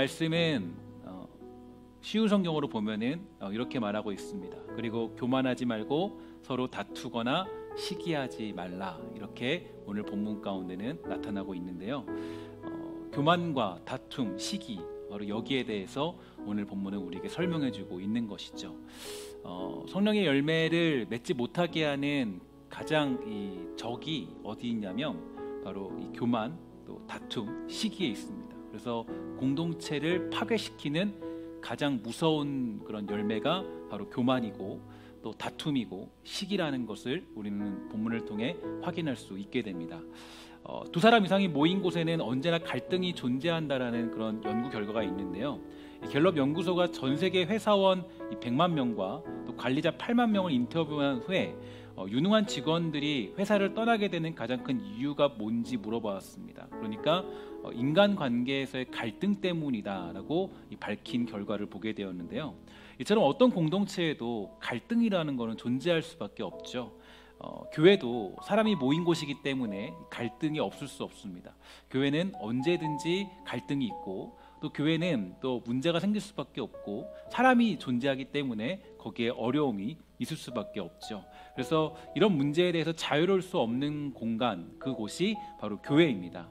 말씀은 쉬운 성경으로 보면은 이렇게 말하고 있습니다. 그리고 교만하지 말고 서로 다투거나 시기하지 말라, 이렇게 오늘 본문 가운데는 나타나고 있는데요. 교만과 다툼, 시기, 바로 여기에 대해서 오늘 본문은 우리에게 설명해주고 있는 것이죠. 성령의 열매를 맺지 못하게 하는 가장 이 적이 어디 있냐면 바로 이 교만, 또 다툼, 시기에 있습니다. 그래서 공동체를 파괴시키는 가장 무서운 그런 열매가 바로 교만이고 또 다툼이고 시기라는 것을 우리는 본문을 통해 확인할 수 있게 됩니다. 두 사람 이상이 모인 곳에는 언제나 갈등이 존재한다라는 그런 연구 결과가 있는데요. 갤럽 연구소가 전 세계 회사원 100만 명과 또 관리자 8만 명을 인터뷰한 후에 유능한 직원들이 회사를 떠나게 되는 가장 큰 이유가 뭔지 물어봤습니다. 그러니까 인간관계에서의 갈등 때문이다라고 밝힌 결과를 보게 되었는데요. 이처럼 어떤 공동체에도 갈등이라는 것은 존재할 수밖에 없죠. 교회도 사람이 모인 곳이기 때문에 갈등이 없을 수 없습니다. 교회는 언제든지 갈등이 있고 또 교회는 또 문제가 생길 수밖에 없고 사람이 존재하기 때문에 거기에 어려움이 있을 수밖에 없죠. 그래서 이런 문제에 대해서 자유로울 수 없는 공간, 그곳이 바로 교회입니다.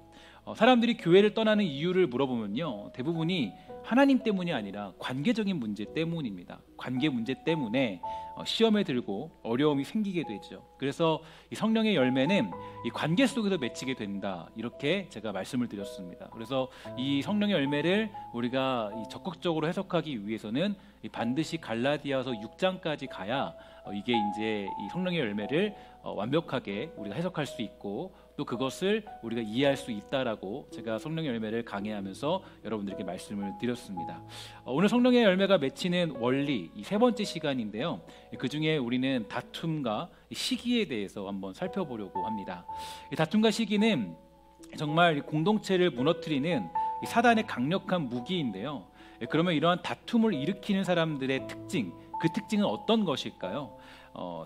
사람들이 교회를 떠나는 이유를 물어보면요, 대부분이 하나님 때문이 아니라 관계적인 문제 때문입니다. 관계 문제 때문에 시험에 들고 어려움이 생기게 되죠. 그래서 이 성령의 열매는 이 관계 속에서 맺히게 된다, 이렇게 제가 말씀을 드렸습니다. 그래서 이 성령의 열매를 우리가 적극적으로 해석하기 위해서는 반드시 갈라디아서 6장까지 가야 이게 이제 이 성령의 열매를 완벽하게 우리가 해석할 수 있고 또 그것을 우리가 이해할 수 있다라고 제가 성령의 열매를 강해하면서 여러분들에게 말씀을 드렸습니다. 오늘 성령의 열매가 맺히는 원리, 이 세 번째 시간인데요. 그 중에 우리는 다툼과 시기에 대해서 한번 살펴보려고 합니다. 이 다툼과 시기는 정말 공동체를 무너뜨리는 사단의 강력한 무기인데요. 그러면 이러한 다툼을 일으키는 사람들의 특징, 그 특징은 어떤 것일까요?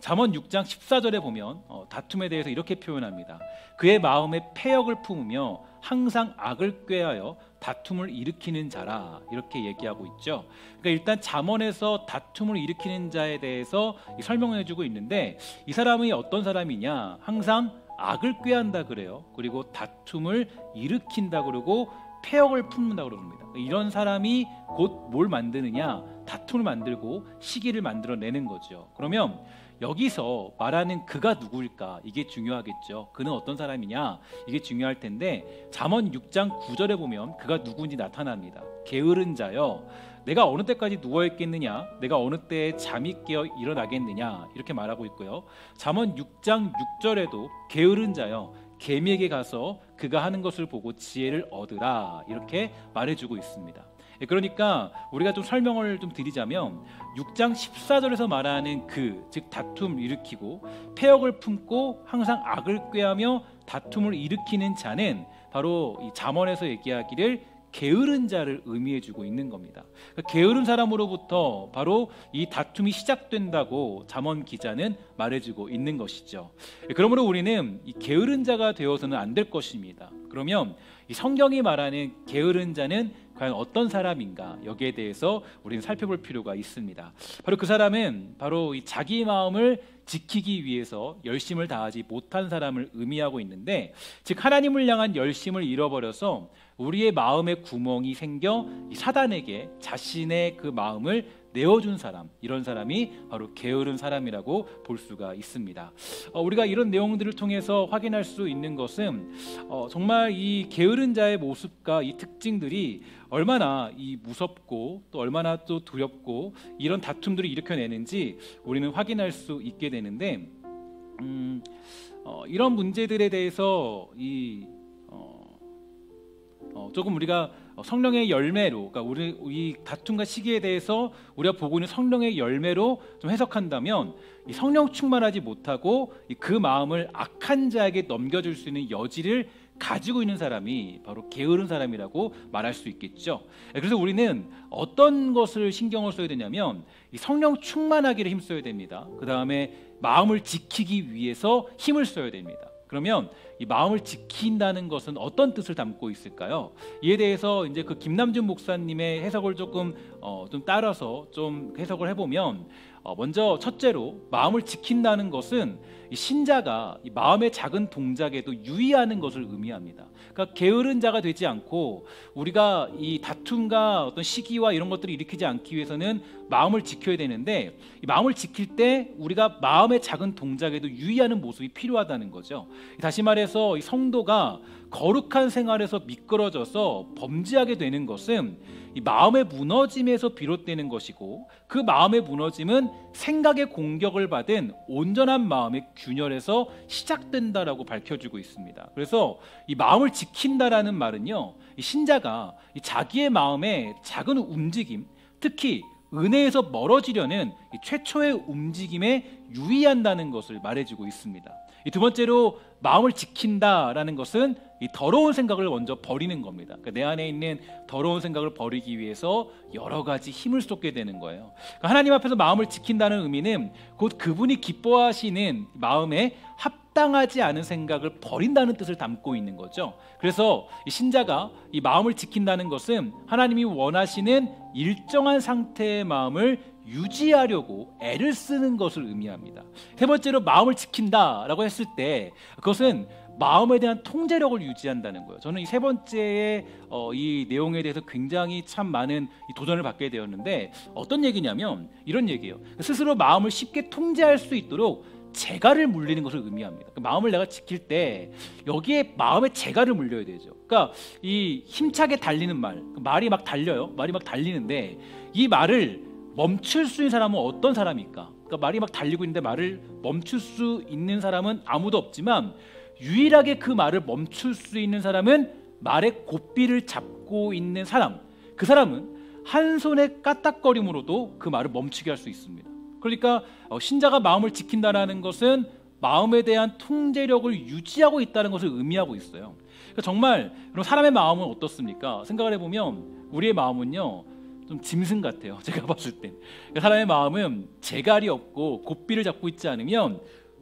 잠언 6장 14절에 보면 다툼에 대해서 이렇게 표현합니다. 그의 마음에 패역을 품으며 항상 악을 꾀하여 다툼을 일으키는 자라, 이렇게 얘기하고 있죠. 그러니까 일단 잠언에서 다툼을 일으키는 자에 대해서 설명해주고 있는데 이 사람이 어떤 사람이냐, 항상 악을 꾀한다 그래요. 그리고 다툼을 일으킨다 그러고 패역을 품는다 그럽니다. 이런 사람이 곧 뭘 만드느냐, 다툼을 만들고 시기를 만들어내는 거죠. 그러면 여기서 말하는 그가 누구일까, 이게 중요하겠죠. 그는 어떤 사람이냐, 이게 중요할 텐데 잠언 6장 9절에 보면 그가 누구인지 나타납니다. 게으른 자여, 내가 어느 때까지 누워있겠느냐, 내가 어느 때에 잠이 깨어 일어나겠느냐, 이렇게 말하고 있고요. 잠언 6장 6절에도 게으른 자여, 개미에게 가서 그가 하는 것을 보고 지혜를 얻으라, 이렇게 말해주고 있습니다. 그러니까 우리가 좀 설명을 좀 드리자면 6장 14절에서 말하는 그, 즉 다툼을 일으키고 패역을 품고 항상 악을 꾀하며 다툼을 일으키는 자는 바로 이 잠언에서 얘기하기를 게으른 자를 의미해주고 있는 겁니다. 그러니까 게으른 사람으로부터 바로 이 다툼이 시작된다고 잠언 기자는 말해주고 있는 것이죠. 그러므로 우리는 이 게으른 자가 되어서는 안 될 것입니다. 그러면 이 성경이 말하는 게으른 자는 과연 어떤 사람인가, 여기에 대해서 우리는 살펴볼 필요가 있습니다. 바로 그 사람은 바로 이 자기 마음을 지키기 위해서 열심을 다하지 못한 사람을 의미하고 있는데, 즉 하나님을 향한 열심을 잃어버려서 우리의 마음에 구멍이 생겨 이 사단에게 자신의 그 마음을 내어준 사람, 이런 사람이 바로 게으른 사람이라고 볼 수가 있습니다. 우리가 이런 내용들을 통해서 확인할 수 있는 것은 정말 이 게으른 자의 모습과 이 특징들이 얼마나 이 무섭고 또 얼마나 또 두렵고 이런 다툼들을 일으켜내는지 우리는 확인할 수 있게 되는데, 이런 문제들에 대해서 조금 우리가 성령의 열매로, 그러니까 우리 이 다툼과 시기에 대해서 우리가 보고 있는 성령의 열매로 좀 해석한다면, 이 성령 충만하지 못하고 그 마음을 악한 자에게 넘겨줄 수 있는 여지를 가지고 있는 사람이 바로 게으른 사람이라고 말할 수 있겠죠. 그래서 우리는 어떤 것을 신경을 써야 되냐면 이 성령 충만하기를 힘써야 됩니다. 그 다음에 마음을 지키기 위해서 힘을 써야 됩니다. 그러면 이 마음을 지킨다는 것은 어떤 뜻을 담고 있을까요? 이에 대해서 이제 그 김남준 목사님의 해석을 조금 좀 따라서 좀 해석을 해보면, 먼저 첫째로 마음을 지킨다는 것은 이 신자가 이 마음의 작은 동작에도 유의하는 것을 의미합니다. 그러니까 게으른 자가 되지 않고 우리가 이 다툼과 어떤 시기와 이런 것들을 일으키지 않기 위해서는 마음을 지켜야 되는데, 이 마음을 지킬 때 우리가 마음의 작은 동작에도 유의하는 모습이 필요하다는 거죠. 다시 말해서 이 성도가 거룩한 생활에서 미끄러져서 범죄하게 되는 것은 이 마음의 무너짐에서 비롯되는 것이고, 그 마음의 무너짐은 생각의 공격을 받은 온전한 마음의 균열에서 시작된다라고 밝혀주고 있습니다. 그래서 이 마음을 지킨다라는 말은요, 이 신자가 이 자기의 마음의 작은 움직임, 특히 은혜에서 멀어지려는 이 최초의 움직임에 유의한다는 것을 말해주고 있습니다. 이 두 번째로 마음을 지킨다라는 것은 이 더러운 생각을 먼저 버리는 겁니다. 그러니까 내 안에 있는 더러운 생각을 버리기 위해서 여러 가지 힘을 쏟게 되는 거예요. 그러니까 하나님 앞에서 마음을 지킨다는 의미는 곧 그분이 기뻐하시는 마음에 합당하지 않은 생각을 버린다는 뜻을 담고 있는 거죠. 그래서 이 신자가 이 마음을 지킨다는 것은 하나님이 원하시는 일정한 상태의 마음을 유지하려고 애를 쓰는 것을 의미합니다. 세 번째로 마음을 지킨다라고 했을 때 그것은 마음에 대한 통제력을 유지한다는 거예요. 저는 이 세 번째의 이 내용에 대해서 굉장히 참 많은 이 도전을 받게 되었는데, 어떤 얘기냐면 이런 얘기예요. 스스로 마음을 쉽게 통제할 수 있도록 재갈을 물리는 것을 의미합니다. 마음을 내가 지킬 때 여기에 마음에 재갈을 물려야 되죠. 그러니까 이 힘차게 달리는 말이 막 달려요. 말이 막 달리는데 이 말을 멈출 수 있는 사람은 어떤 사람일까? 그러니까 말이 막 달리고 있는데 말을 멈출 수 있는 사람은 아무도 없지만, 유일하게 그 말을 멈출 수 있는 사람은 말의 고삐를 잡고 있는 사람, 그 사람은 한 손의 까딱거림으로도 그 말을 멈추게 할 수 있습니다. 그러니까 신자가 마음을 지킨다는 것은 마음에 대한 통제력을 유지하고 있다는 것을 의미하고 있어요. 그러니까 정말 그럼 사람의 마음은 어떻습니까? 생각을 해보면 우리의 마음은요, 좀 짐승 같아요. 제가 봤을 땐 사람의 마음은 재갈이 없고 고삐를 잡고 있지 않으면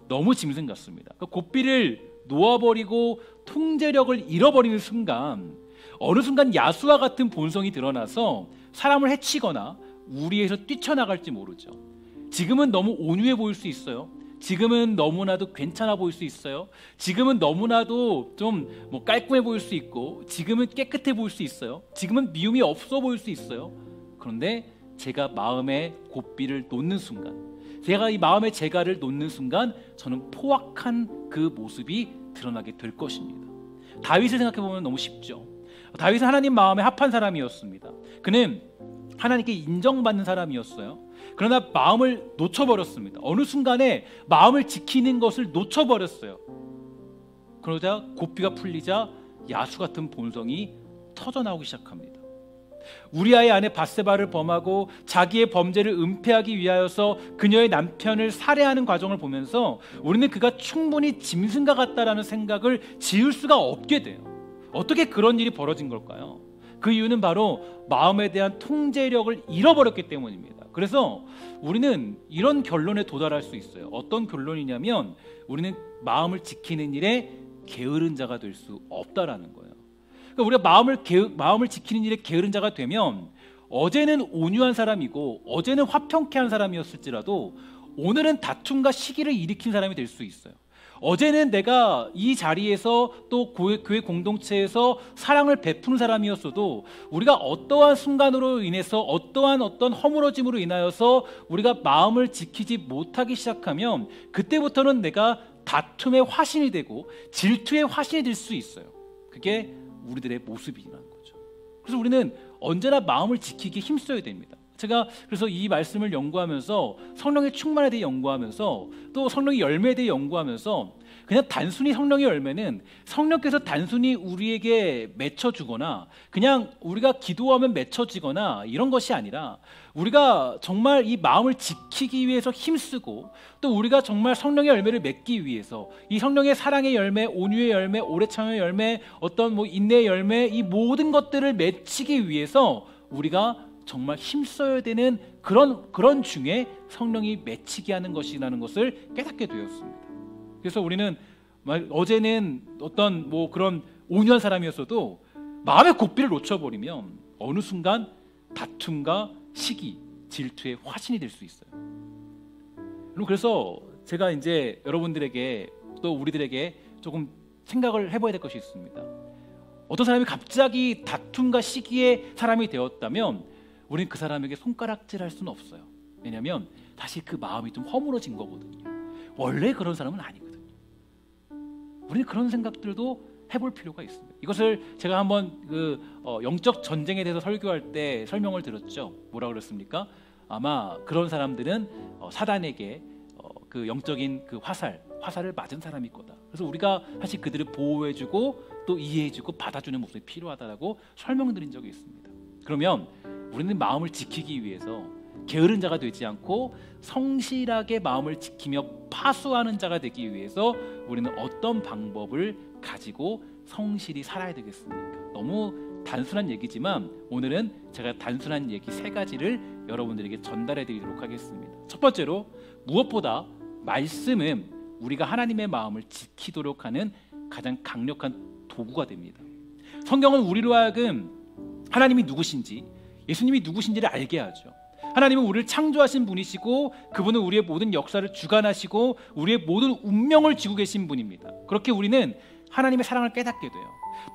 너무 짐승 같습니다. 고삐를 놓아버리고 통제력을 잃어버리는 순간, 어느 순간 야수와 같은 본성이 드러나서 사람을 해치거나 우리에서 뛰쳐나갈지 모르죠. 지금은 너무 온유해 보일 수 있어요. 지금은 너무나도 괜찮아 보일 수 있어요. 지금은 너무나도 좀 깔끔해 보일 수 있고, 지금은 깨끗해 보일 수 있어요. 지금은 미움이 없어 보일 수 있어요. 그런데 제가 마음의 고삐를 놓는 순간, 제가 이 마음의 재갈을 놓는 순간 저는 포악한 그 모습이 드러나게 될 것입니다. 다윗을 생각해 보면 너무 쉽죠. 다윗은 하나님 마음에 합한 사람이었습니다. 그는 하나님께 인정받는 사람이었어요. 그러나 마음을 놓쳐버렸습니다. 어느 순간에 마음을 지키는 것을 놓쳐버렸어요. 그러자 고삐가 풀리자 야수 같은 본성이 터져나오기 시작합니다. 우리아의 아내 밧세바를 범하고 자기의 범죄를 은폐하기 위하여서 그녀의 남편을 살해하는 과정을 보면서 우리는 그가 충분히 짐승과 같다라는 생각을 지을 수가 없게 돼요. 어떻게 그런 일이 벌어진 걸까요? 그 이유는 바로 마음에 대한 통제력을 잃어버렸기 때문입니다. 그래서 우리는 이런 결론에 도달할 수 있어요. 어떤 결론이냐면 우리는 마음을 지키는 일에 게으른 자가 될 수 없다라는 거예요. 그러니까 우리가 마음을 지키는 일에 게으른 자가 되면 어제는 온유한 사람이고 어제는 화평케 한 사람이었을지라도 오늘은 다툼과 시기를 일으킨 사람이 될 수 있어요. 어제는 내가 이 자리에서 또 교회 공동체에서 사랑을 베푸는 사람이었어도 우리가 어떠한 순간으로 인해서 어떤 허물어짐으로 인하여서 우리가 마음을 지키지 못하기 시작하면 그때부터는 내가 다툼의 화신이 되고 질투의 화신이 될 수 있어요. 그게 우리들의 모습이라는 거죠. 그래서 우리는 언제나 마음을 지키기 힘써야 됩니다. 제가 그래서 이 말씀을 연구하면서 성령의 충만에 대해 연구하면서 또 성령의 열매에 대해 연구하면서 그냥 단순히 성령의 열매는 성령께서 단순히 우리에게 맺혀주거나 그냥 우리가 기도하면 맺혀지거나 이런 것이 아니라 우리가 정말 이 마음을 지키기 위해서 힘쓰고 또 우리가 정말 성령의 열매를 맺기 위해서 이 성령의 사랑의 열매, 온유의 열매, 오래 참음의 열매, 어떤 인내의 열매, 이 모든 것들을 맺히기 위해서 우리가 정말 힘써야 되는 그런 중에 성령이 맺히게 하는 것이라는 것을 깨닫게 되었습니다. 그래서 우리는 어제는 어떤 뭐 그런 온유한 사람이었어도 마음의 고삐를 놓쳐버리면 어느 순간 다툼과 시기, 질투의 화신이 될 수 있어요. 그래서 제가 이제 여러분들에게 또 우리들에게 조금 생각을 해봐야 될 것이 있습니다. 어떤 사람이 갑자기 다툼과 시기의 사람이 되었다면 우리는 그 사람에게 손가락질할 수는 없어요. 왜냐하면 사실 그 마음이 좀 허물어진 거거든요. 원래 그런 사람은 아니거든요. 우리는 그런 생각들도 해볼 필요가 있습니다. 이것을 제가 한번 영적 전쟁에 대해서 설교할 때 설명을 드렸죠. 뭐라고 그랬습니까? 아마 그런 사람들은 사단에게 그 영적인 그 화살을 맞은 사람일 거다. 그래서 우리가 사실 그들을 보호해주고 또 이해해주고 받아주는 모습이 필요하다라고 설명드린 적이 있습니다. 그러면 우리는 마음을 지키기 위해서 게으른 자가 되지 않고 성실하게 마음을 지키며 파수하는 자가 되기 위해서 우리는 어떤 방법을 가지고 성실히 살아야 되겠습니까? 너무 단순한 얘기지만 오늘은 제가 단순한 얘기 3가지를 여러분들에게 전달해 드리도록 하겠습니다. 첫 번째로, 무엇보다 말씀은 우리가 하나님의 마음을 지키도록 하는 가장 강력한 도구가 됩니다. 성경은 우리로 하여금 하나님이 누구신지, 예수님이 누구신지를 알게 하죠. 하나님은 우리를 창조하신 분이시고 그분은 우리의 모든 역사를 주관하시고 우리의 모든 운명을 쥐고 계신 분입니다. 그렇게 우리는 하나님의 사랑을 깨닫게 돼요.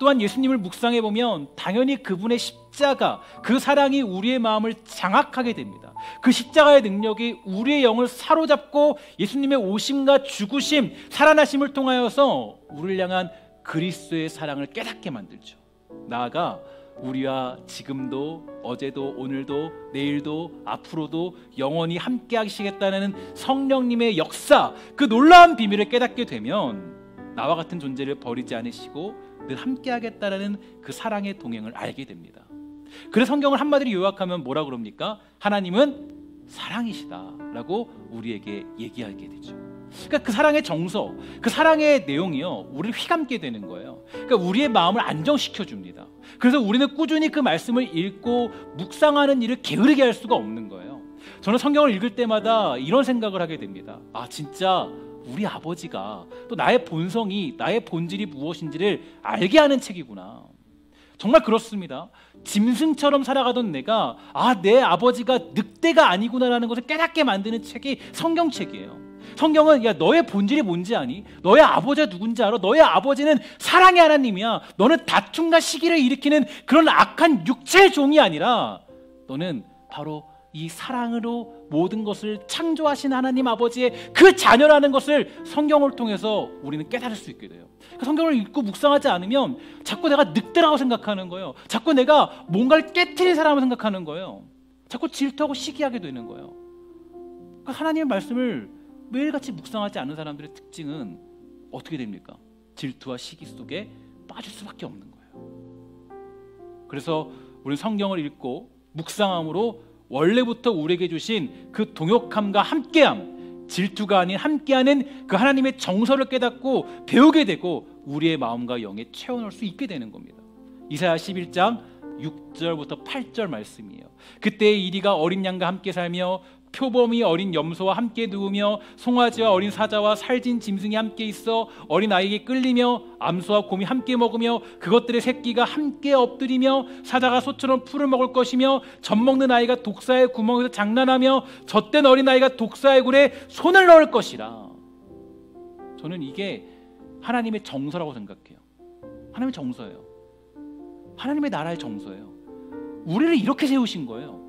또한 예수님을 묵상해 보면 당연히 그분의 십자가, 그 사랑이 우리의 마음을 장악하게 됩니다. 그 십자가의 능력이 우리의 영을 사로잡고 예수님의 오심과 죽으심, 살아나심을 통하여서 우리를 향한 그리스도의 사랑을 깨닫게 만들죠. 나아가 우리와 지금도, 어제도, 오늘도, 내일도, 앞으로도 영원히 함께 하시겠다는 성령님의 역사, 그 놀라운 비밀을 깨닫게 되면 나와 같은 존재를 버리지 않으시고 늘 함께 하겠다는 그 사랑의 동행을 알게 됩니다. 그래서 성경을 한마디로 요약하면 뭐라 그럽니까? 하나님은 사랑이시다라고 우리에게 얘기하게 되죠. 그러니까 그 사랑의 정서, 그 사랑의 내용이요, 우리를 휘감게 되는 거예요. 그러니까 우리의 마음을 안정시켜 줍니다. 그래서 우리는 꾸준히 그 말씀을 읽고 묵상하는 일을 게으르게 할 수가 없는 거예요. 저는 성경을 읽을 때마다 이런 생각을 하게 됩니다. 아, 진짜 우리 아버지가 또 나의 본성이, 나의 본질이 무엇인지를 알게 하는 책이구나. 정말 그렇습니다. 짐승처럼 살아가던 내가 내 아버지가 늑대가 아니구나라는 것을 깨닫게 만드는 책이 성경책이에요. 성경은 야, 너의 본질이 뭔지 아니? 너의 아버지가 누군지 알아? 너의 아버지는 사랑의 하나님이야. 너는 다툼과 시기를 일으키는 그런 악한 육체의 종이 아니라 너는 바로 이 사랑으로 모든 것을 창조하신 하나님 아버지의 그 자녀라는 것을 성경을 통해서 우리는 깨달을 수 있게 돼요. 성경을 읽고 묵상하지 않으면 자꾸 내가 늑대라고 생각하는 거예요. 자꾸 내가 뭔가를 깨트린 사람을 생각하는 거예요. 자꾸 질투하고 시기하게 되는 거예요. 그러니까 하나님의 말씀을 매일같이 묵상하지 않는 사람들의 특징은 어떻게 됩니까? 질투와 시기 속에 빠질 수밖에 없는 거예요. 그래서 우리는 성경을 읽고 묵상함으로 원래부터 우리에게 주신 그 동역함과 함께함, 질투가 아닌 함께하는 그 하나님의 정서를 깨닫고 배우게 되고 우리의 마음과 영에 채워넣을 수 있게 되는 겁니다. 이사야 11장 6절부터 8절 말씀이에요. 그때 이리가 어린 양과 함께 살며 표범이 어린 염소와 함께 누우며 송아지와 어린 사자와 살진 짐승이 함께 있어 어린 아이에게 끌리며 암소와 곰이 함께 먹으며 그것들의 새끼가 함께 엎드리며 사자가 소처럼 풀을 먹을 것이며 젖 먹는 아이가 독사의 구멍에서 장난하며 젖된 어린 아이가 독사의 굴에 손을 넣을 것이라. 저는 이게 하나님의 정서라고 생각해요. 하나님의 정서예요. 하나님의 나라의 정서예요. 우리를 이렇게 세우신 거예요.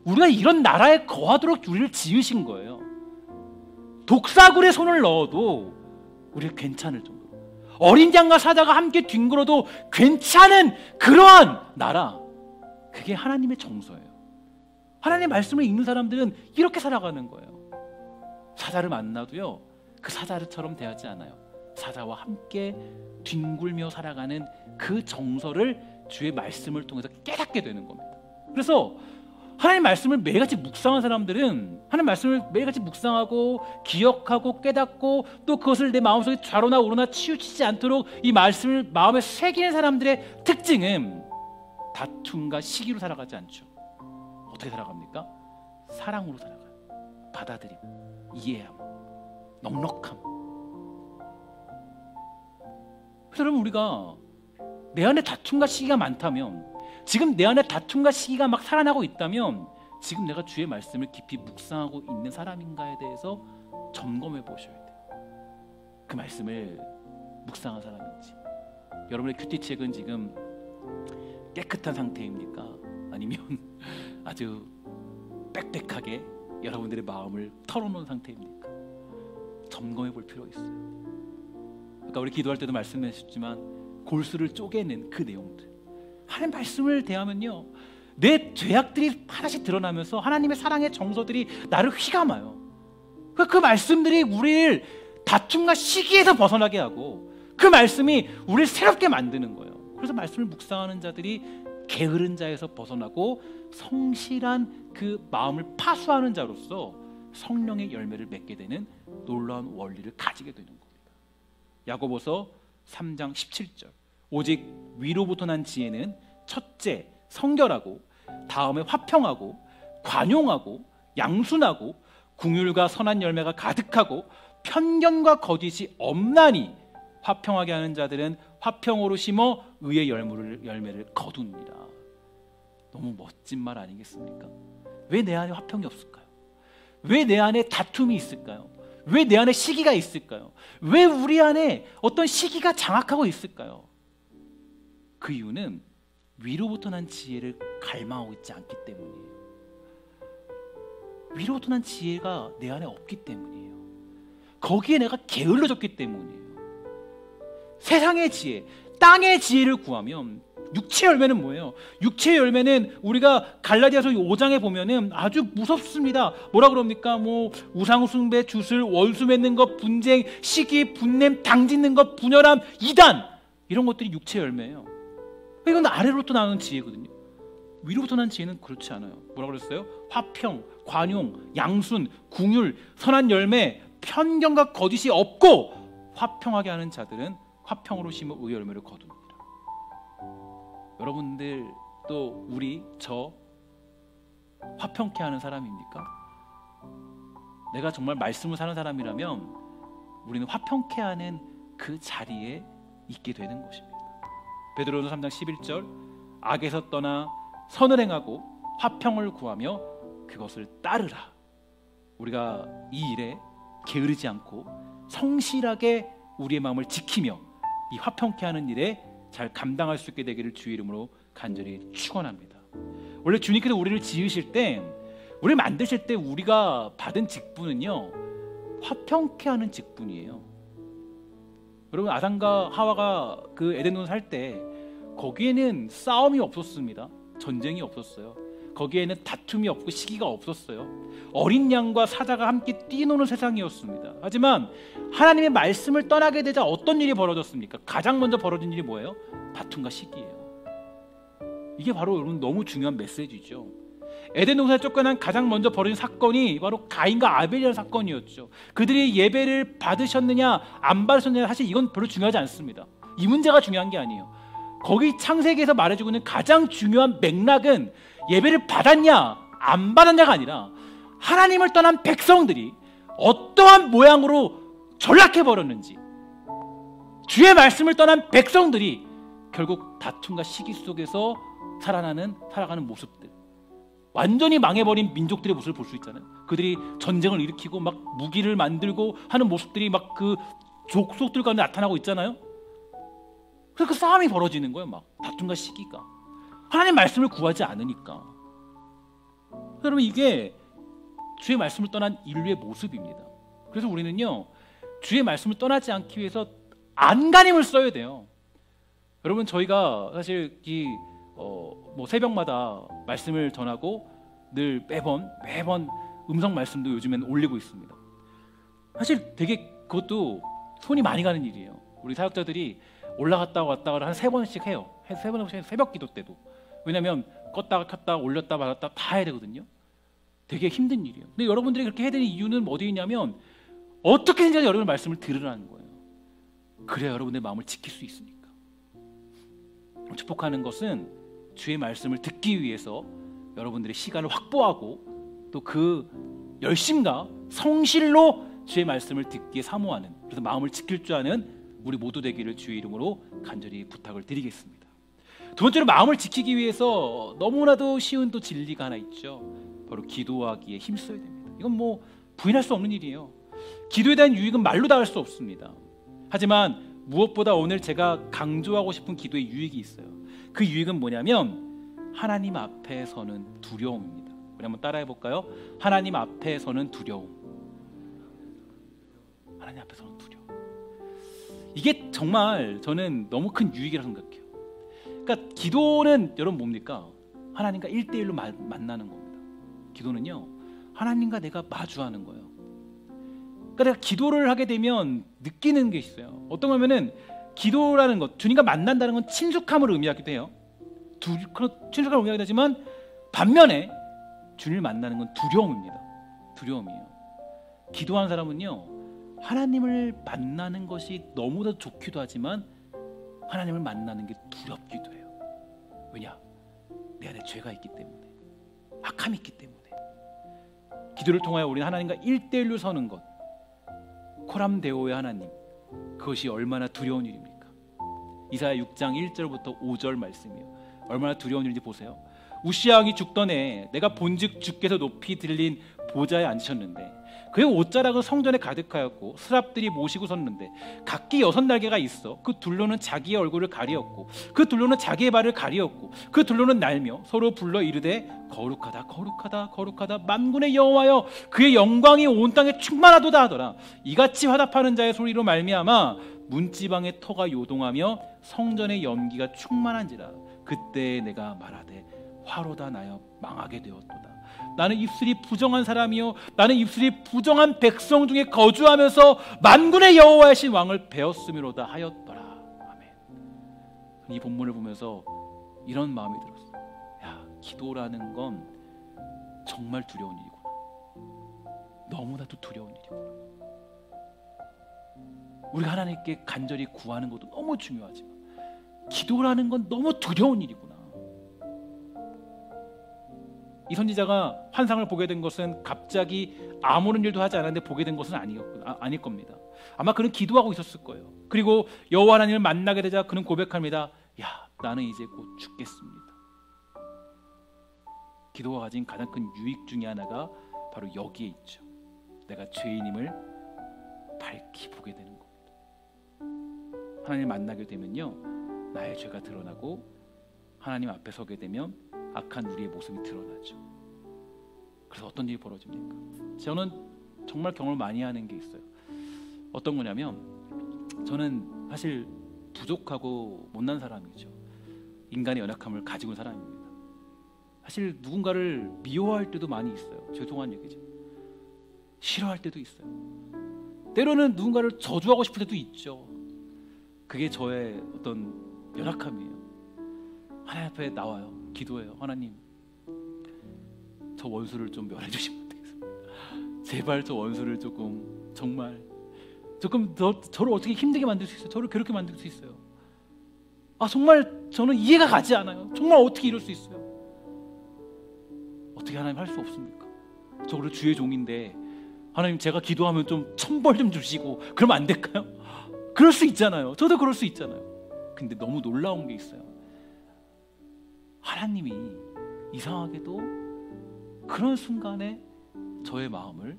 우리가 이런 나라에 거하도록 우리를 지으신 거예요. 독사굴에 손을 넣어도 우리가 괜찮을 정도로, 어린 양과 사자가 함께 뒹굴어도 괜찮은 그러한 나라, 그게 하나님의 정서예요. 하나님의 말씀을 읽는 사람들은 이렇게 살아가는 거예요. 사자를 만나도요, 그 사자처럼 대하지 않아요. 사자와 함께 뒹굴며 살아가는 그 정서를 주의 말씀을 통해서 깨닫게 되는 겁니다. 그래서 하나님 말씀을 매일같이 묵상한 사람들은 하나님 말씀을 매일같이 묵상하고 기억하고 깨닫고 또 그것을 내 마음속에 좌로나 우로나 치우치지 않도록 이 말씀을 마음에 새기는 사람들의 특징은 다툼과 시기로 살아가지 않죠. 어떻게 살아갑니까? 사랑으로 살아가요. 받아들임, 이해함, 넉넉함. 그래서 여러분, 우리가 내 안에 다툼과 시기가 많다면, 지금 내 안에 다툼과 시기가 막 살아나고 있다면, 지금 내가 주의 말씀을 깊이 묵상하고 있는 사람인가에 대해서 점검해 보셔야 돼요. 그 말씀을 묵상한 사람인지. 여러분의 큐티책은 지금 깨끗한 상태입니까? 아니면 아주 빽빽하게 여러분들의 마음을 털어놓은 상태입니까? 점검해 볼 필요가 있어요. 아까 우리 기도할 때도 말씀하셨지만 골수를 쪼개는 그 내용들, 하나님 말씀을 대하면요, 내 죄악들이 하나씩 드러나면서 하나님의 사랑의 정서들이 나를 휘감아요. 그 말씀들이 우리를 다툼과 시기에서 벗어나게 하고, 그 말씀이 우리를 새롭게 만드는 거예요. 그래서 말씀을 묵상하는 자들이 게으른 자에서 벗어나고 성실한 그 마음을 파수하는 자로서 성령의 열매를 맺게 되는 놀라운 원리를 가지게 되는 겁니다. 야고보서 3장 17절, 오직 위로부터 난 지혜는 첫째 성결하고, 다음에 화평하고, 관용하고, 양순하고, 긍휼과 선한 열매가 가득하고, 편견과 거짓이 없나니 화평하게 하는 자들은 화평으로 심어 의의 열매를 거둡니다. 너무 멋진 말 아니겠습니까? 왜 내 안에 화평이 없을까요? 왜 내 안에 다툼이 있을까요? 왜 내 안에 시기가 있을까요? 왜 우리 안에 어떤 시기가 장악하고 있을까요? 그 이유는 위로부터 난 지혜를 갈망하고 있지 않기 때문이에요. 위로부터 난 지혜가 내 안에 없기 때문이에요. 거기에 내가 게을러졌기 때문이에요. 세상의 지혜, 땅의 지혜를 구하면, 육체의 열매는 뭐예요? 육체의 열매는 우리가 갈라디아서 5장에 보면은 아주 무섭습니다. 뭐라 그럽니까? 우상 숭배, 주술, 원수 맺는 것, 분쟁, 시기, 분냄, 당짓는 것, 분열함, 이단, 이런 것들이 육체의 열매예요. 이건 아래로부터 나오는 지혜거든요. 위로부터 난 지혜는 그렇지 않아요. 뭐라 그랬어요? 화평, 관용, 양순, 긍휼, 선한 열매, 편견과 거짓이 없고, 화평하게 하는 자들은 화평으로 심어 의의 열매를 거둡니다. 여러분들 또 저 화평케 하는 사람입니까? 내가 정말 말씀을 사는 사람이라면 우리는 화평케 하는 그 자리에 있게 되는 것입니다. 베드로전서 3장 11절, 악에서 떠나 선을 행하고 화평을 구하며 그것을 따르라. 우리가 이 일에 게으르지 않고 성실하게 우리의 마음을 지키며 이 화평케 하는 일에 잘 감당할 수 있게 되기를 주의 이름으로 간절히 축원합니다. 원래 주님께서 우리를 지으실 때, 우리를 만드실 때 우리가 받은 직분은요, 화평케 하는 직분이에요. 여러분, 아담과 하와가 그 에덴동산 살 때 거기에는 싸움이 없었습니다. 전쟁이 없었어요. 거기에는 다툼이 없고 시기가 없었어요. 어린 양과 사자가 함께 뛰노는 세상이었습니다. 하지만 하나님의 말씀을 떠나게 되자 어떤 일이 벌어졌습니까? 가장 먼저 벌어진 일이 뭐예요? 다툼과 시기예요. 이게 바로 여러분 너무 중요한 메시지죠. 에덴 동산에 쫓겨난 가장 먼저 벌어진 사건이 바로 가인과 아벨이라는 사건이었죠. 그들이 예배를 받으셨느냐 안 받으셨느냐, 사실 이건 별로 중요하지 않습니다. 이 문제가 중요한 게 아니에요. 거기 창세기에서 말해주고 있는 가장 중요한 맥락은 예배를 받았냐 안 받았냐가 아니라 하나님을 떠난 백성들이 어떠한 모양으로 전락해버렸는지, 주의 말씀을 떠난 백성들이 결국 다툼과 시기 속에서 살아가는 모습들, 완전히 망해버린 민족들의 모습을 볼 수 있잖아요. 그들이 전쟁을 일으키고 막 무기를 만들고 하는 모습들이 막 그 족속들 가운데 나타나고 있잖아요. 그래서 그 싸움이 벌어지는 거예요. 막 다툼과 시기가 하나님 말씀을 구하지 않으니까. 여러분, 이게 주의 말씀을 떠난 인류의 모습입니다. 그래서 우리는요, 주의 말씀을 떠나지 않기 위해서 안간힘을 써야 돼요. 여러분, 저희가 사실 새벽마다 말씀을 전하고 늘 매번 음성 말씀도 요즘엔 올리고 있습니다. 사실 되게 그것도 손이 많이 가는 일이에요. 우리 사역자들이 올라갔다 왔다가 한 3번씩 해요. 3번씩 새벽 기도 때도. 왜냐하면 껐다가 켰다가 올렸다 말았다 다 해야 되거든요. 되게 힘든 일이에요. 근데 여러분들이 그렇게 해야 되는 이유는 어디 있냐면, 어떻게 해야 여러분의 말씀을 들으라는 거예요. 그래야 여러분의 마음을 지킬 수 있으니까. 축복하는 것은 주의 말씀을 듣기 위해서 여러분들의 시간을 확보하고 또 그 열심과 성실로 주의 말씀을 듣기에 사모하는, 그래서 마음을 지킬 줄 아는 우리 모두 되기를 주의 이름으로 간절히 부탁을 드리겠습니다. 두 번째로 마음을 지키기 위해서 너무나도 쉬운 또 진리가 하나 있죠. 바로 기도하기에 힘써야 됩니다. 이건 뭐 부인할 수 없는 일이에요. 기도에 대한 유익은 말로 다 할 수 없습니다. 하지만 무엇보다 오늘 제가 강조하고 싶은 기도의 유익이 있어요. 그 유익은 뭐냐면 하나님 앞에 서는 두려움입니다. 우리 한번 따라해 볼까요? 하나님 앞에 서는 두려움. 하나님 앞에 서는 두려움. 이게 정말 저는 너무 큰 유익이라고 생각해요. 그러니까 기도는 여러분 뭡니까? 하나님과 1대1로 만나는 겁니다. 기도는요, 하나님과 내가 마주하는 거예요. 그러니까 내가 기도를 하게 되면 느끼는 게 있어요. 어떤 거면은 기도라는 것, 주님과 만난다는 건 친숙함을 의미하기도 해요. 친숙함을 의미하기도 하지만 반면에 주님을 만나는 건 두려움입니다. 두려움이에요. 기도하는 사람은요, 하나님을 만나는 것이 너무나 좋기도 하지만 하나님을 만나는 게 두렵기도 해요. 왜냐? 내 안에 죄가 있기 때문에, 악함이 있기 때문에. 기도를 통하여 우리는 하나님과 1대1로 서는 것, 코람데오의 하나님, 그것이 얼마나 두려운 일입니까? 이사야 6장 1절부터 5절 말씀이에요. 얼마나 두려운 일인지 보세요. 우시야 왕이 죽던 해 내가 본즉 주께서 높이 들린 보좌에 앉으셨는데 그의 옷자락은 성전에 가득하였고 스랍들이 모시고 섰는데 각기 6날개가 있어 그 둘로는 자기의 얼굴을 가리었고 그 둘로는 자기의 발을 가리었고 그 둘로는 날며 서로 불러 이르되 거룩하다 거룩하다 거룩하다 만군의 여호와여 그의 영광이 온 땅에 충만하도다 하더라. 이같이 화답하는 자의 소리로 말미암아 문지방의 터가 요동하며 성전의 연기가 충만한지라. 그때 내가 말하되 화로다 나여 망하게 되었도다. 나는 입술이 부정한 사람이요 나는 입술이 부정한 백성 중에 거주하면서 만군의 여호와이신 왕을 배웠음이로다 하였더라. 아멘. 이 본문을 보면서 이런 마음이 들었어요. 야, 기도라는 건 정말 두려운 일이구나. 너무나도 두려운 일이구나. 우리가 하나님께 간절히 구하는 것도 너무 중요하지만 기도라는 건 너무 두려운 일이구나. 이 선지자가 환상을 보게 된 것은 갑자기 아무런 일도 하지 않았는데 보게 된 것은 아닐 겁니다. 아마 그는 기도하고 있었을 거예요. 그리고 여호와 하나님을 만나게 되자 그는 고백합니다. 야, 나는 이제 곧 죽겠습니다. 기도가 가진 가장 큰 유익 중에 하나가 바로 여기에 있죠. 내가 죄인임을 밝히 보게 되는 겁니다. 하나님을 만나게 되면요, 나의 죄가 드러나고 하나님 앞에 서게 되면 악한 우리의 모습이 드러나죠. 그래서 어떤 일이 벌어집니까? 저는 정말 경험을 많이 하는 게 있어요. 어떤 거냐면 저는 사실 부족하고 못난 사람이죠. 인간의 연약함을 가지고 있는 사람입니다. 사실 누군가를 미워할 때도 많이 있어요. 죄송한 얘기죠. 싫어할 때도 있어요. 때로는 누군가를 저주하고 싶을 때도 있죠. 그게 저의 어떤 연약함이에요. 하나님 앞에 나와요. 기도해요. 하나님, 저 원수를 좀 멸해 주시면 안 되겠습니까? 제발 저 원수를 조금 저를 어떻게 힘들게 만들 수 있어요? 저를 괴롭게 만들 수 있어요? 아, 정말 저는 이해가 가지 않아요. 정말 어떻게 이럴 수 있어요? 어떻게 하나님 할 수 없습니까? 저 그래 주의 종인데 하나님 제가 기도하면 좀 천벌 좀 주시고 그러면 안 될까요? 그럴 수 있잖아요. 저도 그럴 수 있잖아요. 근데 너무 놀라운 게 있어요. 하나님이 이상하게도 그런 순간에 저의 마음을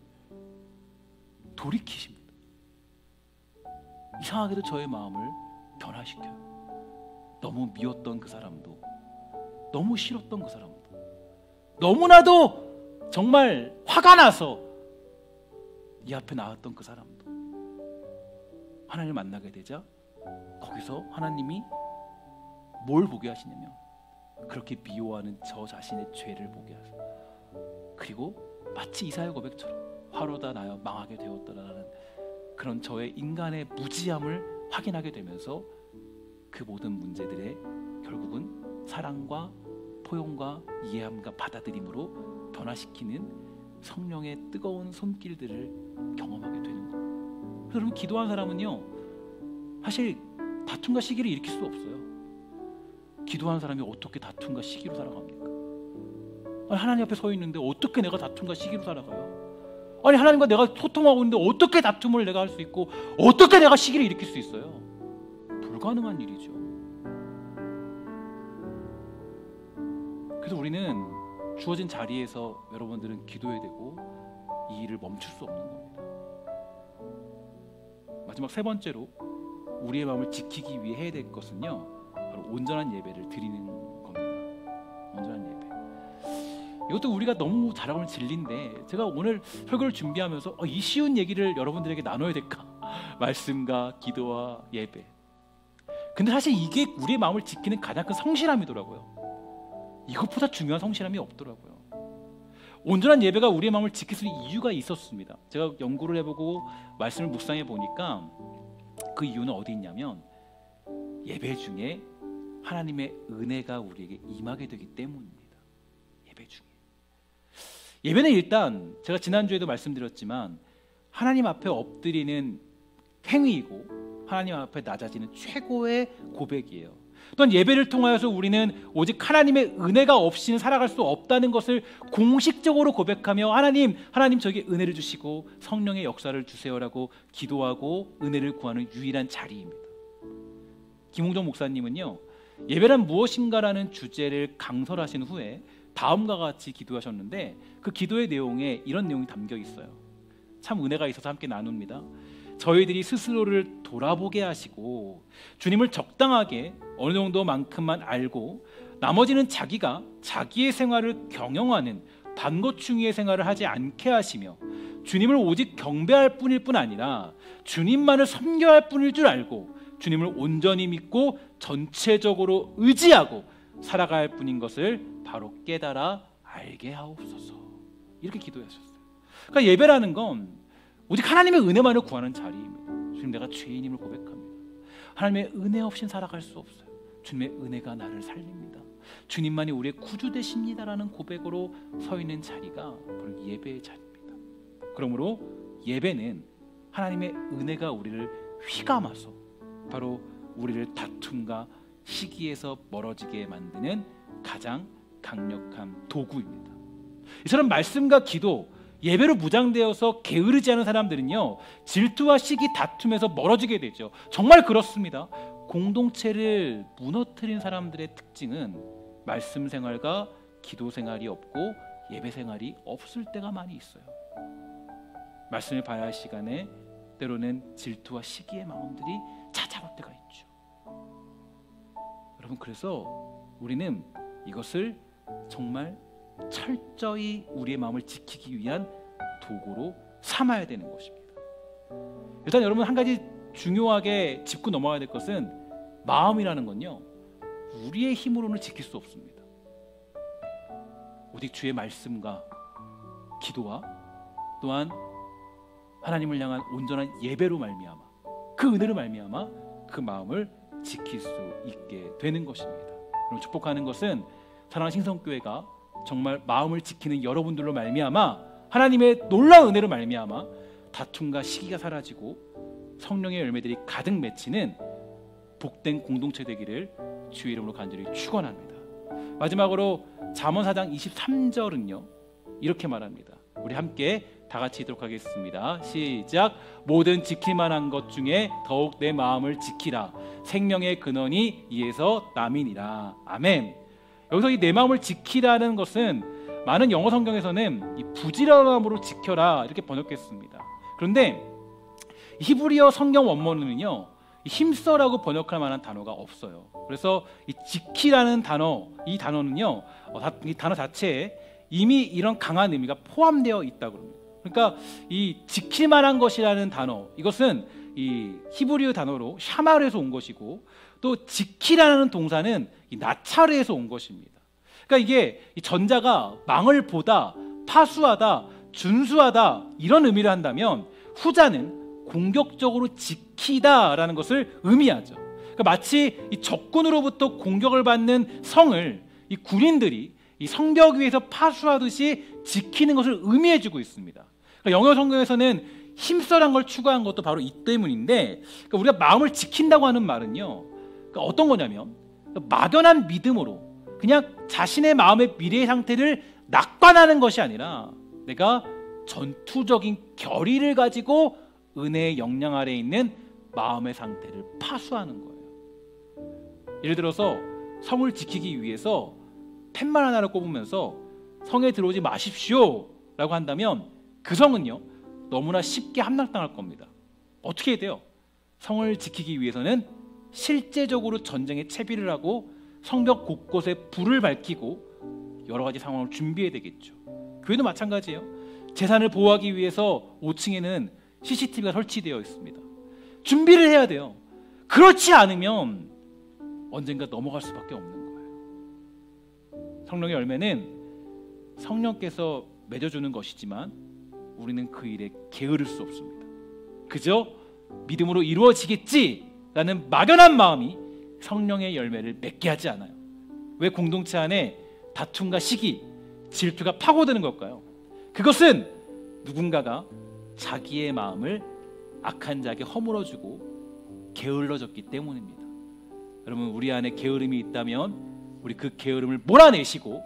돌이키십니다. 이상하게도 저의 마음을 변화시켜요. 너무 미웠던 그 사람도, 너무 싫었던 그 사람도, 너무나도 정말 화가 나서 이 앞에 나왔던 그 사람도 하나님을 만나게 되자 거기서 하나님이 뭘 보게 하시냐면 그렇게 미워하는 저 자신의 죄를 보게 하세요. 그리고 마치 이사야 고백처럼 화로다 나여 망하게 되었더라라는 그런 저의 인간의 무지함을 확인하게 되면서 그 모든 문제들의 결국은 사랑과 포용과 이해함과 받아들임으로 변화시키는 성령의 뜨거운 손길들을 경험하게 되는 거예요. 그래서 여러분, 기도한 사람은요 사실 다툼과 시기를 일으킬 수 없어요. 기도하는 사람이 어떻게 다툼과 시기로 살아갑니까? 아니, 하나님 앞에 서 있는데 어떻게 내가 다툼과 시기로 살아가요? 아니, 하나님과 내가 소통하고 있는데 어떻게 다툼을 내가 할 수 있고 어떻게 내가 시기를 일으킬 수 있어요? 불가능한 일이죠. 그래서 우리는 주어진 자리에서 여러분들은 기도해야 되고 이 일을 멈출 수 없는 겁니다. 마지막 세 번째로 우리의 마음을 지키기 위해 해야 될 것은요, 바로 온전한 예배를 드리는 겁니다. 온전한 예배. 이것도 우리가 너무 잘하면 진리인데, 제가 오늘 설교를 준비하면서 이 쉬운 얘기를 여러분들에게 나눠야 될까? 말씀과 기도와 예배. 근데 사실 이게 우리의 마음을 지키는 가장 큰 성실함이더라고요. 이것보다 중요한 성실함이 없더라고요. 온전한 예배가 우리의 마음을 지킬 수 있는 이유가 있었습니다. 제가 연구를 해보고 말씀을 묵상해 보니까 그 이유는 어디 있냐면, 예배 중에 하나님의 은혜가 우리에게 임하게 되기 때문입니다. 예배 중에. 예배는 일단 제가 지난주에도 말씀드렸지만 하나님 앞에 엎드리는 행위이고 하나님 앞에 낮아지는 최고의 고백이에요. 또한 예배를 통하여서 우리는 오직 하나님의 은혜가 없이는 살아갈 수 없다는 것을 공식적으로 고백하며 하나님 저에게 은혜를 주시고 성령의 역사를 주세요라고 기도하고 은혜를 구하는 유일한 자리입니다. 김홍정 목사님은요, 예배란 무엇인가라는 주제를 강설하신 후에 다음과 같이 기도하셨는데, 그 기도의 내용에 이런 내용이 담겨 있어요. 참 은혜가 있어서 함께 나눕니다. 저희들이 스스로를 돌아보게 하시고 주님을 적당하게 어느 정도만큼만 알고 나머지는 자기가 자기의 생활을 경영하는 반고충이의 생활을 하지 않게 하시며 주님을 오직 경배할 뿐일 뿐 아니라 주님만을 섬겨할 뿐일 줄 알고 주님을 온전히 믿고 전체적으로 의지하고 살아갈 뿐인 것을 바로 깨달아 알게 하옵소서. 이렇게 기도하셨어요. 그러니까 예배라는 건 오직 하나님의 은혜만을 구하는 자리입니다. 주님, 내가 죄인임을 고백합니다. 하나님의 은혜 없이는 살아갈 수 없어요. 주님의 은혜가 나를 살립니다. 주님만이 우리의 구주 되십니다라는 고백으로 서 있는 자리가 바로 예배의 자리입니다. 그러므로 예배는 하나님의 은혜가 우리를 휘감아서 바로 우리를 다툼과 시기에서 멀어지게 만드는 가장 강력한 도구입니다. 이처럼 말씀과 기도, 예배로 무장되어서 게으르지 않은 사람들은요, 질투와 시기, 다툼에서 멀어지게 되죠. 정말 그렇습니다. 공동체를 무너뜨린 사람들의 특징은 말씀 생활과 기도 생활이 없고 예배 생활이 없을 때가 많이 있어요. 말씀을 봐야 할 시간에 때로는 질투와 시기의 마음들이 찾아올 때가 있죠. 여러분, 그래서 우리는 이것을 정말 철저히 우리의 마음을 지키기 위한 도구로 삼아야 되는 것입니다. 일단 여러분, 한 가지 중요하게 짚고 넘어가야 될 것은, 마음이라는 건요, 우리의 힘으로는 지킬 수 없습니다. 오직 주의 말씀과 기도와 또한 하나님을 향한 온전한 예배로 말미암아, 그 은혜로 말미암아 그 마음을 지킬 수 있게 되는 것입니다. 그럼 축복하는 것은 사랑하는 신성교회가 정말 마음을 지키는 여러분들로 말미암아 하나님의 놀라운 은혜로 말미암아 다툼과 시기가 사라지고 성령의 열매들이 가득 맺히는 복된 공동체 되기를 주의 이름으로 간절히 축원합니다. 마지막으로 잠언 4장 23절은요 이렇게 말합니다. 우리 함께 다 같이 읽도록 하겠습니다. 시작. 모든 지킬 만한 것 중에 더욱 내 마음을 지키라. 생명의 근원이 이에서 남이니라. 아멘. 여기서 이 내 마음을 지키라는 것은 많은 영어 성경에서는 이 부지런함으로 지켜라 이렇게 번역했습니다. 그런데 히브리어 성경 원문은요, 힘써라고 번역할 만한 단어가 없어요. 그래서 이 지키라는 단어, 이 단어는요, 이 단어 자체에 이미 이런 강한 의미가 포함되어 있다고 합니다. 그러니까 이 지킬 만한 것이라는 단어, 이것은 이 히브리어 단어로 샤마르에서 온 것이고, 또 지키라는 동사는 이 나차르에서 온 것입니다. 그러니까 이게 이 전자가 망을 보다, 파수하다, 준수하다 이런 의미를 한다면, 후자는 공격적으로 지키다라는 것을 의미하죠. 그러니까 마치 이 적군으로부터 공격을 받는 성을 이 군인들이 이 성벽 위에서 파수하듯이 지키는 것을 의미해주고 있습니다. 그러니까 영어 성경에서는 힘써란 걸 추가한 것도 바로 이 때문인데, 그러니까 우리가 마음을 지킨다고 하는 말은요, 그러니까 어떤 거냐면 막연한 믿음으로 그냥 자신의 마음의 미래의 상태를 낙관하는 것이 아니라 내가 전투적인 결의를 가지고 은혜의 영향 아래에 있는 마음의 상태를 파수하는 거예요. 예를 들어서 성을 지키기 위해서 팻말 하나를 꼽으면서 성에 들어오지 마십시오 라고 한다면 그 성은요 너무나 쉽게 함락당할 겁니다. 어떻게 해야 돼요? 성을 지키기 위해서는 실제적으로 전쟁에 채비를 하고 성벽 곳곳에 불을 밝히고 여러 가지 상황을 준비해야 되겠죠. 교회도 마찬가지예요. 재산을 보호하기 위해서 5층에는 CCTV가 설치되어 있습니다. 준비를 해야 돼요. 그렇지 않으면 언젠가 넘어갈 수밖에 없는 거예요. 성령의 열매는 성령께서 맺어주는 것이지만 우리는 그 일에 게으를 수 없습니다. 그저 믿음으로 이루어지겠지라는 막연한 마음이 성령의 열매를 맺게 하지 않아요. 왜 공동체 안에 다툼과 시기, 질투가 파고드는 걸까요? 그것은 누군가가 자기의 마음을 악한 자에게 허물어주고 게을러졌기 때문입니다. 여러분, 우리 안에 게으름이 있다면 우리 그 게으름을 몰아내시고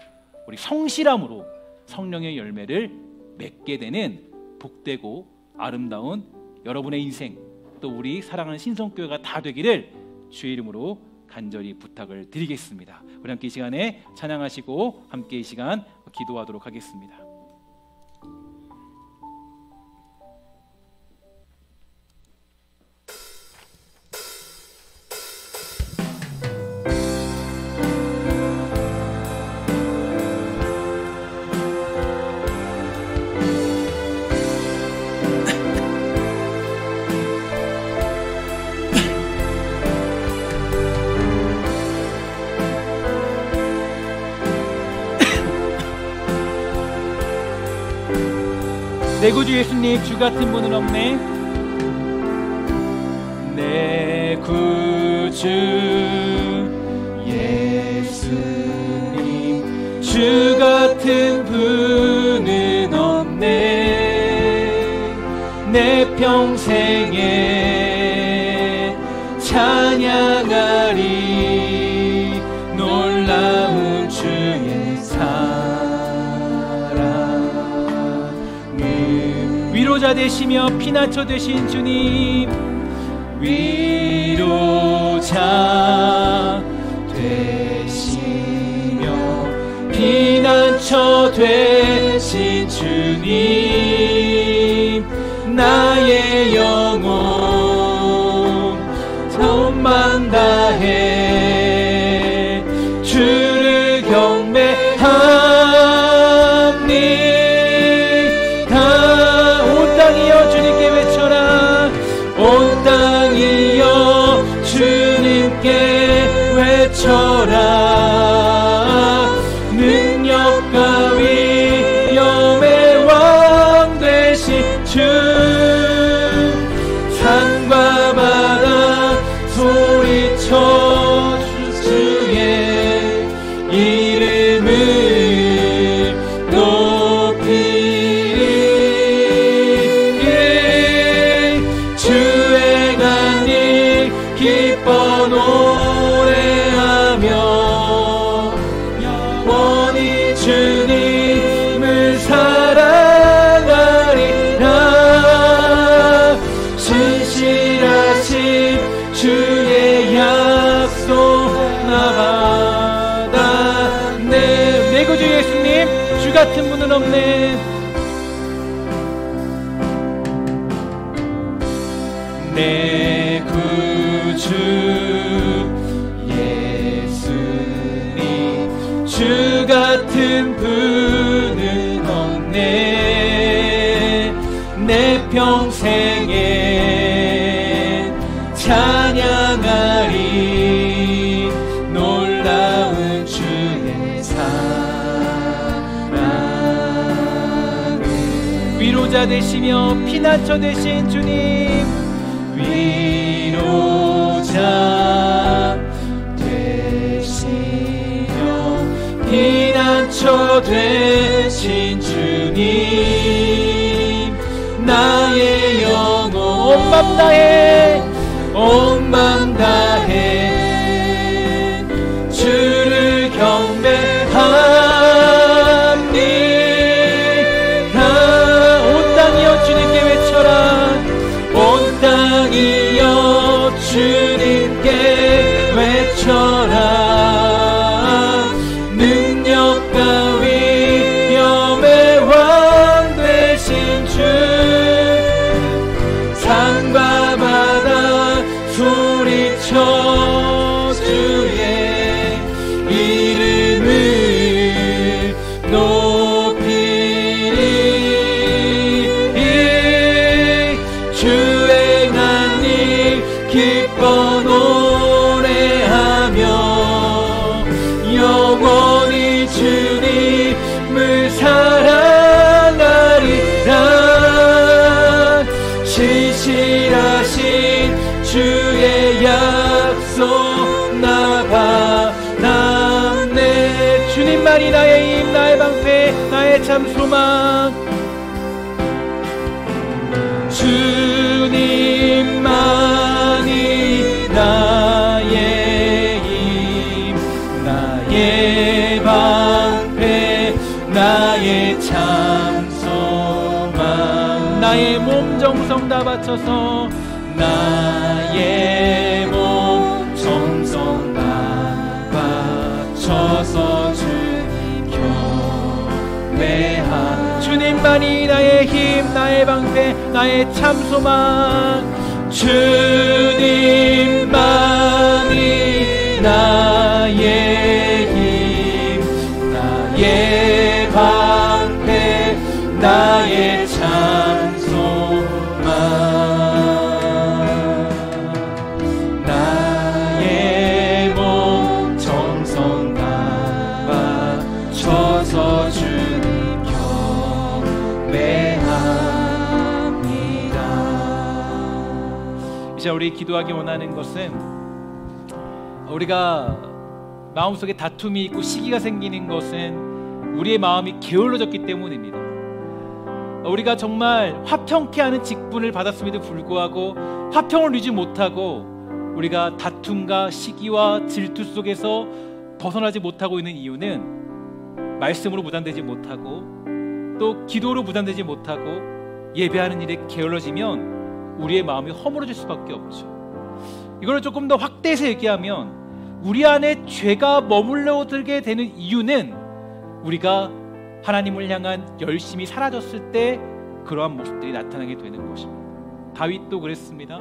우리 성실함으로 성령의 열매를 맺게 되는 복되고 아름다운 여러분의 인생, 또 우리 사랑하는 신성교회가 다 되기를 주의 이름으로 간절히 부탁을 드리겠습니다. 우리 함께 이 시간에 찬양하시고 함께 이 시간 기도하도록 하겠습니다. 내 구주 예수님, 주 같은 분은 없네. 내 구주 예수님, 주 같은 분은 없네. 내 평생에 찬양하리 놀라운 주의 사랑. 위로자 되시며 피난처 되신 주님, 위로자 되시며 피난처 되신 주님, 나의 영혼 정만 다해 주를 경배하니. 온 땅이여 주님께 외쳐라. 능력과 위엄의 왕 되신 주, 산과 바다 소리쳐 주의 이름을 높이리. 기뻐 노래하며 영원히 주님을 사랑하리라. 신실하신 주의 약속 나받았네. 내 구주 예수님, 주 같은 분은 없네. 내 구주 예수님, 주 같은 분은 없네. 내 평생에 찬양하리 놀라운 주의 사랑을. 위로자 되시며 피난처 되신 주님, 위로자 되시며 피난처 되신 주님, 나의 영혼 온 맘 다해 주를 경배합니다. 온 땅이여 주님께 외쳐라. 온 땅이여 주님께 외쳐라. 주의 이름을 높이리 주행한 일 기뻐 노래하며 영원히 주님을 사랑하리라 신실하신 주의 약속 나 받았네 주님만이 나의 힘 나의 방패 나의 참 소망 주님만이 나의 힘 나의 방패 나의 참 소망 나의 몸 정성 다 바쳐서 나의 몸 정성 다 바쳐서 주님 경배하 주님만이 나의 힘 나의 방패 나의 참 소망 주님만이 나의 힘 나의 방패 나의 참 소망 나의 몸 정성 다 바쳐서 주님 경배합니다. 이제 우리 기도하기 원하는 것은 우리가 마음속에 다툼이 있고 시기가 생기는 것은 우리의 마음이 게을러졌기 때문입니다. 우리가 정말 화평케 하는 직분을 받았음에도 불구하고 화평을 누리지 못하고 우리가 다툼과 시기와 질투 속에서 벗어나지 못하고 있는 이유는 말씀으로 무단되지 못하고 또 기도로 무단되지 못하고 예배하는 일에 게을러지면 우리의 마음이 허물어질 수밖에 없죠. 이걸 조금 더 확대해서 얘기하면 우리 안에 죄가 머물러들게 되는 이유는 우리가 하나님을 향한 열심이 사라졌을 때 그러한 모습들이 나타나게 되는 것입니다. 다윗도 그랬습니다.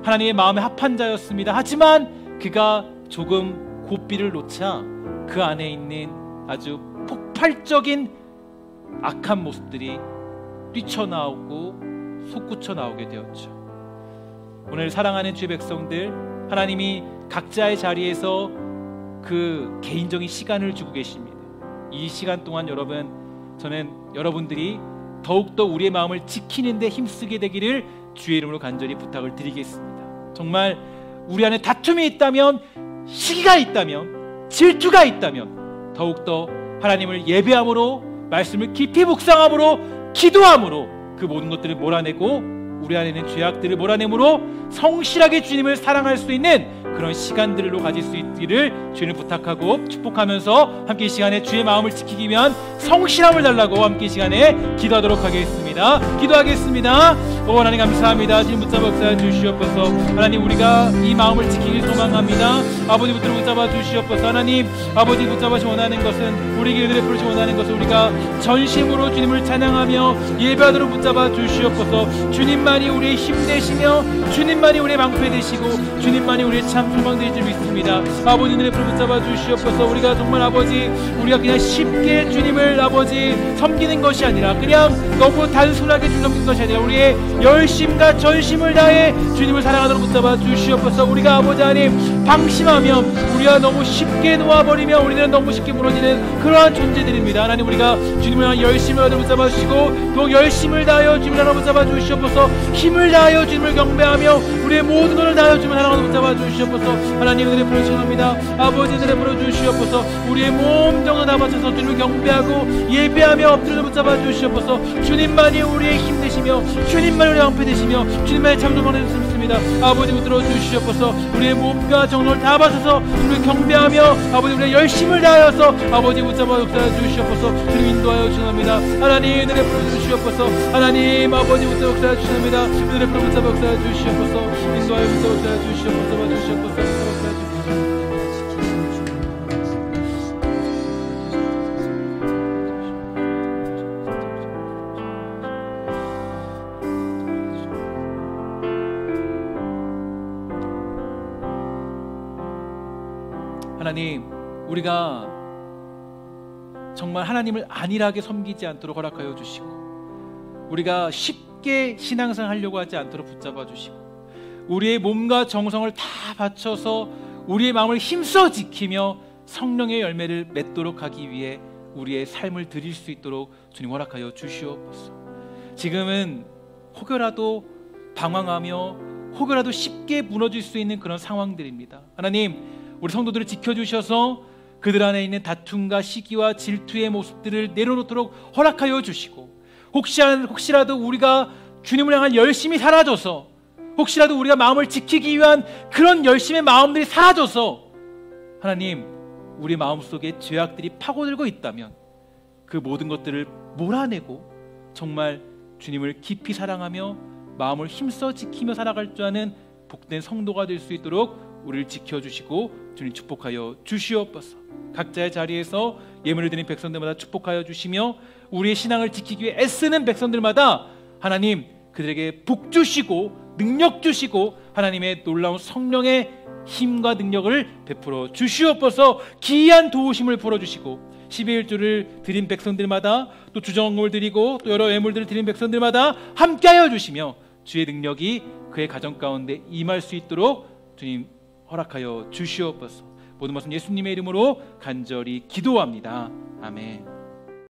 하나님의 마음에 합한 자였습니다. 하지만 그가 조금 고삐를 놓자 그 안에 있는 아주 폭발적인 악한 모습들이 뛰쳐나오고 솟구쳐 나오게 되었죠. 오늘 사랑하는 주의 백성들, 하나님이 각자의 자리에서 그 개인적인 시간을 주고 계십니다. 이 시간 동안 저는 여러분들이 더욱더 우리의 마음을 지키는 데 힘쓰게 되기를 주의 이름으로 간절히 부탁을 드리겠습니다. 정말 우리 안에 다툼이 있다면, 시기가 있다면, 질투가 있다면 더욱더 하나님을 예배함으로, 말씀을 깊이 묵상함으로, 기도함으로 그 모든 것들을 몰아내고 우리 안에 있는 죄악들을 몰아내므로 성실하게 주님을 사랑할 수 있는 그런 시간들로 가질 수 있기를 주님 부탁하고 축복하면서 함께 이 시간에 주의 마음을 지키기 위한 성실함을 달라고 함께 이 시간에 기도하도록 하겠습니다. 기도하겠습니다. 하나님 감사합니다. 주님 붙잡아 역사해 주시옵소서. 하나님 우리가 이 마음을 지키길 소망합니다. 아버지 붙잡아 주시옵소서. 하나님 아버지 붙잡아 원하는 것은 우리에게 은혜를 베푸시 원하는 것은 우리가 전심으로 주님을 찬양하며 예배하도록 붙잡아 주시옵소서. 주님만이 우리의 힘 되시며 주님만이 우리의 방패 되시고 주님만이 우리의 참 소망 되실 줄 믿습니다. 아버지 은혜를 붙잡아 주시옵소서. 우리가 정말 아버지 우리가 그냥 쉽게 주님을 아버지 섬기는 것이 아니라 그냥 너무 단순하게 주님 섬기는 것이 아니라 우리의 열심과 전심을 다해 주님을 사랑하도록 붙잡아 주시옵소서. 우리가 아버지 하나님 방심하면 우리가 너무 쉽게 놓아버리며 우리는 너무 쉽게 무너지는 그러한 존재들입니다. 하나님 우리가 주님을 향한 열심을 하도록 붙잡아 주시고 또 열심을 다하여 주님을 하나님 붙잡아 주시옵소서. 힘을 다하여 주님을 경배하며 우리의 모든 것을 다하여 주님을 사랑하도록 붙잡아 주시옵소서. 하나님 은혜를 부르시옵니다. 아버지 은혜를 부르주시옵소서. 우리의 몸 정도 다 바쳐서 주님을 경배하고 예배하며 엎드려 붙잡아 주시옵소서. 주님만이 우리의 힘 되시며 주님만이 우리의 방패 되시며 주님만의 창조만을 믿습니다. 아버지 붙들어 주시옵소서. 우리의 몸과 정성을 다 바쳐서 주님을 경배하며 아버지 우리의 열심을 다하여서 아버지 붙잡아 역사해 주시옵소서. 주님 인도하여 주옵니다. 하나님 은혜를 부르주시옵소서. 하나님 아버지 붙잡아 역사해 주옵니다. 은혜를 붙잡아 역사해 주시옵소서. 인도하여 붙잡아 역사해 주시옵소서. 주시옵소서. 하나님, 우리가 정말 하나님을 안일하게 섬기지 않도록 허락하여 주시고, 우리가 쉽게 신앙생활 하려고 하지 않도록 붙잡아 주시고, 우리의 몸과 정성을 다 바쳐서 우리의 마음을 힘써 지키며 성령의 열매를 맺도록 하기 위해 우리의 삶을 드릴 수 있도록 주님 허락하여 주시옵소서. 지금은 혹여라도 방황하며 혹여라도 쉽게 무너질 수 있는 그런 상황들입니다. 하나님, 우리 성도들을 지켜주셔서 그들 안에 있는 다툼과 시기와 질투의 모습들을 내려놓도록 허락하여 주시고, 혹시라도 우리가 주님을 향한 열심이 사라져서, 혹시라도 우리가 마음을 지키기 위한 그런 열심의 마음들이 사라져서 하나님, 우리 마음속에 죄악들이 파고들고 있다면 그 모든 것들을 몰아내고 정말 주님을 깊이 사랑하며 마음을 힘써 지키며 살아갈 줄 아는 복된 성도가 될 수 있도록 우리를 지켜주시고 주님 축복하여 주시옵소서. 각자의 자리에서 예물을 드린 백성들마다 축복하여 주시며 우리의 신앙을 지키기 위해 애쓰는 백성들마다 하나님, 그들에게 복 주시고 능력 주시고 하나님의 놀라운 성령의 힘과 능력을 베풀어 주시옵소서. 기이한 도우심을 풀어주시고 12일주를 드린 백성들마다, 또 주정을 드리고 또 여러 예물들을 드린 백성들마다 함께하여 주시며 주의 능력이 그의 가정 가운데 임할 수 있도록 주님 허락하여 주시옵소서. 모든 말씀 예수님의 이름으로 간절히 기도합니다. 아멘.